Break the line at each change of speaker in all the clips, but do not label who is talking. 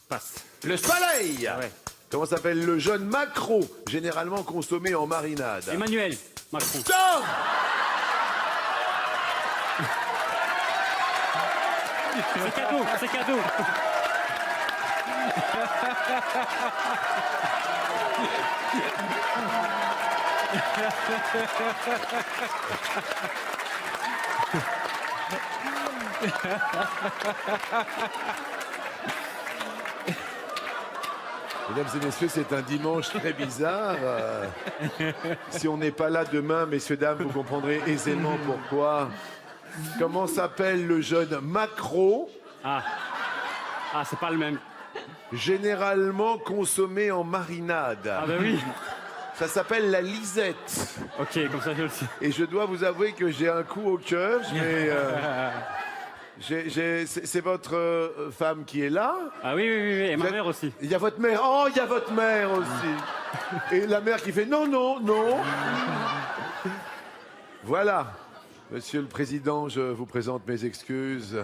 Passe.
Le soleil.
Ouais.
Comment s'appelle le jeune maquereau, généralement consommé en marinade?
Emmanuel Macron.
Tom.
C'est cadeau, c'est cadeau.
Mesdames et messieurs, c'est un dimanche très bizarre. Si on n'est pas là demain, messieurs, dames, vous comprendrez aisément pourquoi. Comment s'appelle le jeune maquereau,
Ah, c'est pas le même.
généralement consommé en marinade?
Ah bah oui.
Ça s'appelle la lisette.
Ok, comme ça je le sais.
Et je dois vous avouer que j'ai un coup au cœur. Mais c'est votre femme qui est là.
Ah oui, et ma
Vous êtes-
mère aussi.
Il y a votre mère. Oh, il y a votre mère aussi. Et la mère qui fait non, non, non. Voilà. Monsieur le Président, je vous présente mes excuses.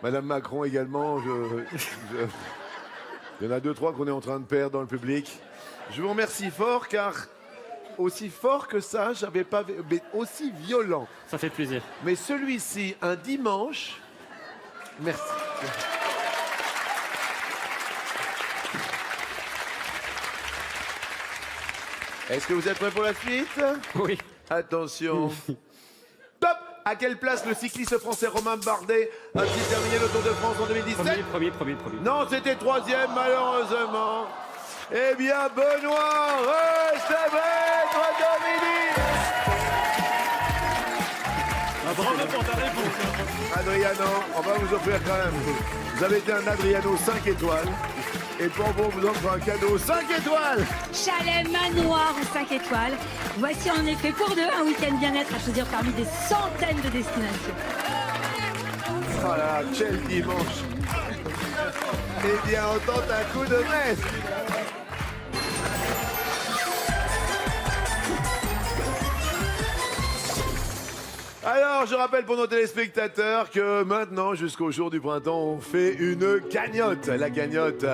Madame Macron également. Il y en a deux, trois qu'on est en train de perdre dans le public. Je vous remercie fort car aussi fort que ça, j'avais pas vu, mais aussi violent.
Ça fait plaisir.
Mais celui-ci, un dimanche. Merci. Est-ce que vous êtes prêts pour la suite?
Oui.
Attention. Top. À quelle place le cycliste français Romain Bardet a-t-il terminé le Tour de France en 2017?
Premier.
Non, c'était troisième, malheureusement. Eh bien, Benoît Restevêtre Dominique.
Bravo pour ta réponse.
Adriano, on va vous offrir quand même. Vous avez été un Adriano 5 étoiles. Et pour vous, on vous offre un cadeau 5 étoiles.
Chalet manoir ou 5 étoiles. Voici en effet pour deux un week-end bien-être à choisir parmi des centaines de destinations.
Voilà, quel dimanche. Eh bien, on tente un coup de maître. Alors, je rappelle pour nos téléspectateurs que maintenant, jusqu'au jour du printemps, on fait une cagnotte. La cagnotte,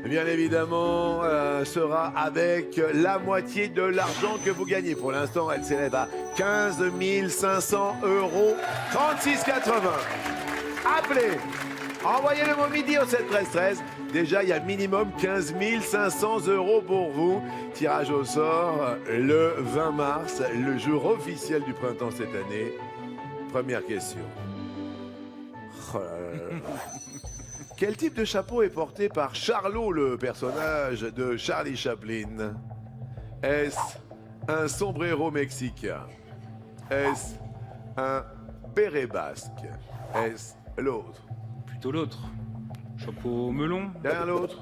bien évidemment, sera avec la moitié de l'argent que vous gagnez. Pour l'instant, elle s'élève à 15 500 €, 36,80. Appelez, envoyez le mot midi au 7 13 13. Déjà, il y a minimum 15 500 € pour vous. Tirage au sort le 20 mars, le jour officiel du printemps cette année. Première question. Oh là là là là. Quel type de chapeau est porté par Charlot, le personnage de Charlie Chaplin? Est-ce un sombrero mexicain? Est-ce un béret basque? Est-ce l'autre?
Plutôt l'autre. Chapeau melon.
Derrière l'autre.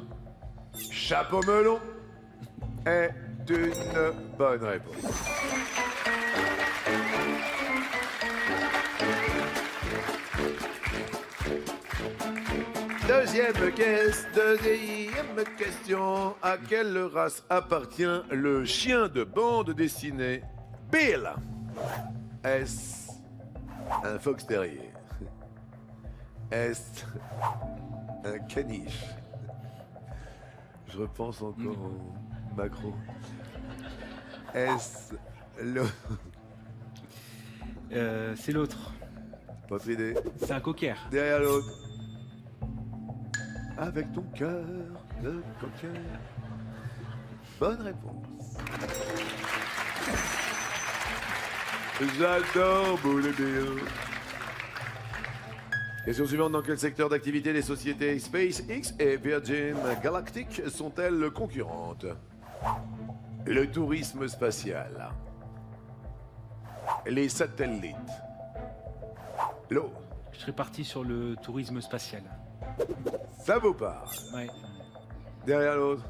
Chapeau melon est une bonne réponse. Deuxième question. À quelle race appartient le chien de bande dessinée Bill? Est-ce un fox terrier? Est-ce un caniche? Je repense encore au Macron. Est-ce le...
C'est l'autre.
Votre idée?
C'est un cocker.
Derrière l'autre. Avec ton cœur de coquin. Bonne réponse. J'adore Boule Bill. Question suivante. Dans quel secteur d'activité les sociétés SpaceX et Virgin Galactic sont-elles concurrentes? Le tourisme spatial. Les satellites. L'eau.
Je serais parti sur le tourisme spatial.
Ça vous parle.
Ouais.
Derrière l'autre.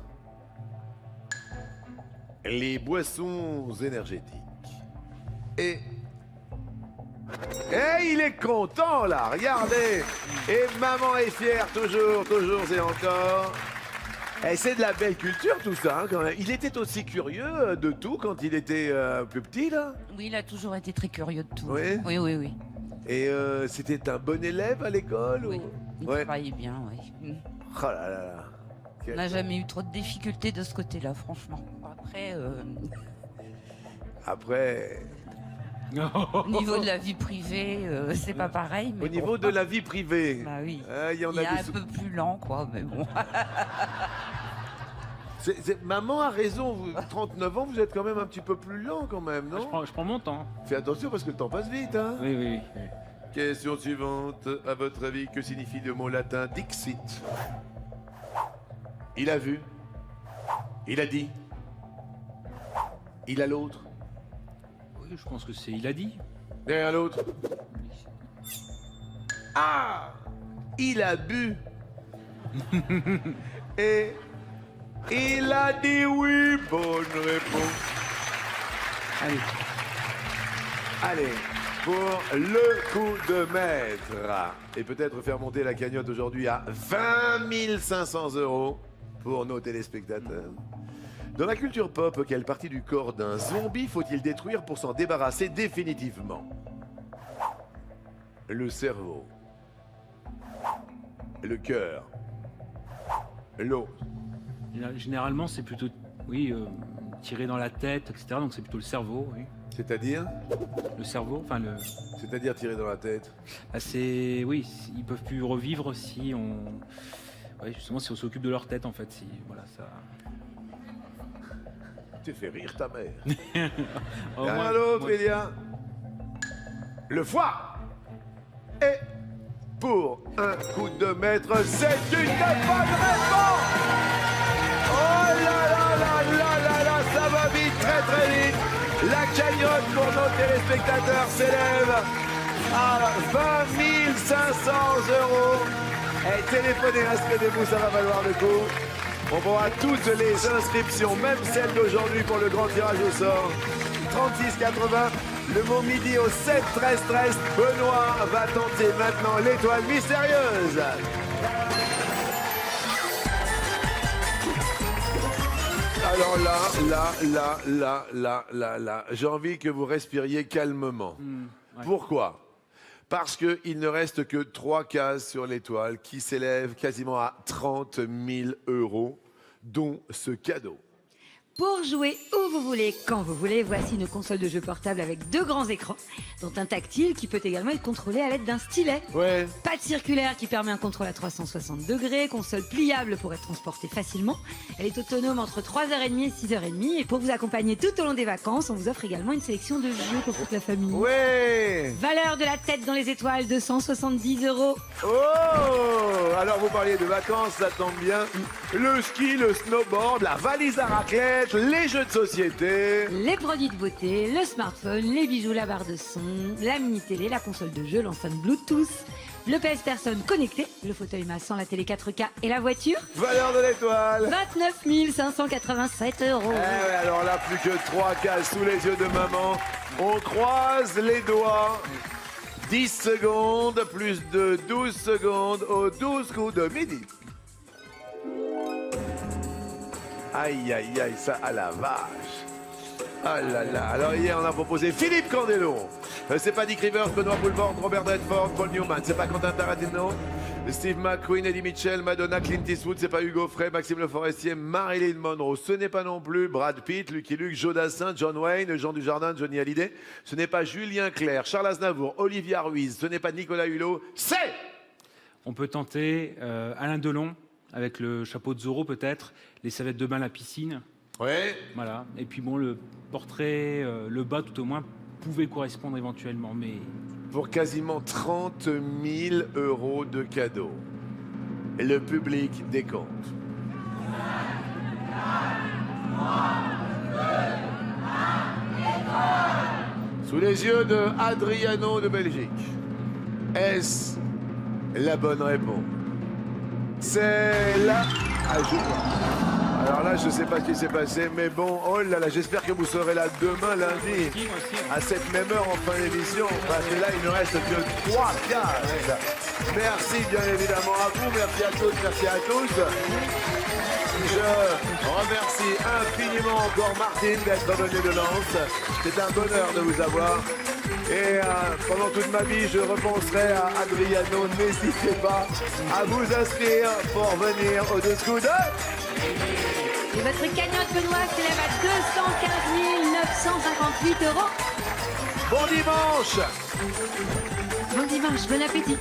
Les boissons énergétiques. Et il est content là, regardez. Et maman est fière, toujours et encore. Et c'est de la belle culture tout ça, hein, quand même. Il était aussi curieux de tout quand il était plus petit là.
Oui, il a toujours été très curieux de tout.
Oui.
Oui.
Et c'était un bon élève à l'école
Oui.
ou...
Il
Ouais.
travaillait bien, oui.
Oh là là là.
On n'a jamais eu trop de difficultés de ce côté-là, franchement. Après,
Après,
au niveau de la vie privée, c'est pas pareil. Mais
au niveau de la vie privée,
Bah oui.
il y en
Il
a
est un
des...
peu plus lent, quoi, mais bon.
Maman a raison, 39 ans, vous êtes quand même un petit peu plus lent quand même, non?
Je prends mon temps.
Fais attention parce que le temps passe vite, hein.
Oui, oui, oui.
Question suivante. À votre avis, que signifie le mot latin dixit? Il a vu. Il a dit. Il a l'autre.
Oui, je pense que c'est il a dit.
Derrière l'autre. Ah! Il a bu. Et il a dit oui. Bonne réponse.
Allez.
Allez, pour le coup de maître. Et peut-être faire monter la cagnotte aujourd'hui à 20 500 € pour nos téléspectateurs. Dans la culture pop, quelle partie du corps d'un zombie faut-il détruire pour s'en débarrasser définitivement? Le cerveau, le cœur, l'os.
Généralement, c'est plutôt, oui, tirer dans la tête, etc. Donc c'est plutôt le cerveau, oui.
C'est-à-dire?
Le cerveau, enfin le.
C'est-à-dire tirer dans la tête.
Bah, c'est, oui, ils peuvent plus revivre si on, ouais, justement, si on s'occupe de leur tête, en fait, si, voilà, ça.
Tu fais rire ta mère.
Oh,
Derrière
moi-
l'autre,
moi-
il y a le foie. Et pour un coup de maître, c'est une bonne réponse. Oh là là là là là là, ça va vite, très très vite. La cagnotte pour nos téléspectateurs s'élève à 20 500 €. Et téléphonez, inscrivez-vous, ça va valoir le coup. On prendra toutes les inscriptions, même celles d'aujourd'hui pour le grand tirage au sort. 36,80. Le mot midi au 7 13 13. Benoît va tenter maintenant l'étoile mystérieuse. Alors là, j'ai envie que vous respiriez calmement.
Ouais.
Pourquoi? Parce qu'il ne reste que 3 cases sur l'étoile qui s'élèvent quasiment à 30 000 €, dont ce cadeau.
Pour jouer où vous voulez, quand vous voulez, voici une console de jeu portable avec 2 grands écrans, dont un tactile qui peut également être contrôlé à l'aide d'un stylet.
Ouais.
Pad circulaire qui permet un contrôle à 360 degrés, console pliable pour être transportée facilement. Elle est autonome entre 3h30 et 6h30. Et pour vous accompagner tout au long des vacances, on vous offre également une sélection de jeux pour toute la famille.
Ouais.
Valeur de la tête dans les étoiles, 270 €.
Oh! Alors vous parliez de vacances, ça tombe bien. Le ski, le snowboard, la valise à raclette, les jeux de société.
Les produits de beauté, le smartphone, les bijoux, la barre de son, la mini-télé, la console de jeu, l'enceinte Bluetooth, le PS-Personne connecté, le fauteuil massant, la télé 4K et la voiture.
Valeur de l'étoile.
29 587 €.
Eh ouais, alors là, plus que 3 cases sous les yeux de maman. On croise les doigts. 10 secondes, plus de 12 secondes aux 12 coups de midi. Aïe, aïe, aïe, ça à la vache. Ah là là. Alors hier, on a proposé Philippe Candelo. C'est pas Dick Rivers, Benoît Poulvord, Robert Redford, Paul Newman. C'est pas Quentin Tarantino. Steve McQueen, Eddie Mitchell, Madonna, Clint Eastwood. C'est pas Hugo Frey, Maxime Le Forestier, Marilyn Monroe. Ce n'est pas non plus Brad Pitt, Lucky Luke, Joe Dassin, John Wayne, Jean Dujardin, Johnny Hallyday. Ce n'est pas Julien Clerc, Charles Aznavour, Olivia Ruiz. Ce n'est pas Nicolas Hulot. C'est...
On peut tenter Alain Delon avec le chapeau de Zorro peut-être, les serviettes de bain à la piscine,
Ouais.
voilà. Et puis bon, le portrait, le bas tout au moins pouvait correspondre éventuellement, mais
Pour quasiment 30 000 € de cadeaux. Le public décompte. Sous les yeux de Adriano de Belgique. Est-ce la bonne réponse? C'est la... Ah, alors là, je ne sais pas ce qui s'est passé, mais bon, oh là là, j'espère que vous serez là demain, lundi, à cette même heure en fin d'émission, parce que là, il ne reste que 3 cases. Merci bien évidemment à vous, merci à toutes, merci à tous. Je remercie infiniment encore Martine d'être venue de Lens. C'est un bonheur de vous avoir. Et pendant toute ma vie, je repenserai à Adriano. N'hésitez pas à vous inscrire pour venir au-dessous de...
Et votre cagnotte, Benoît, s'élève à 215 958 €.
Bon dimanche!
Bon dimanche, bon appétit.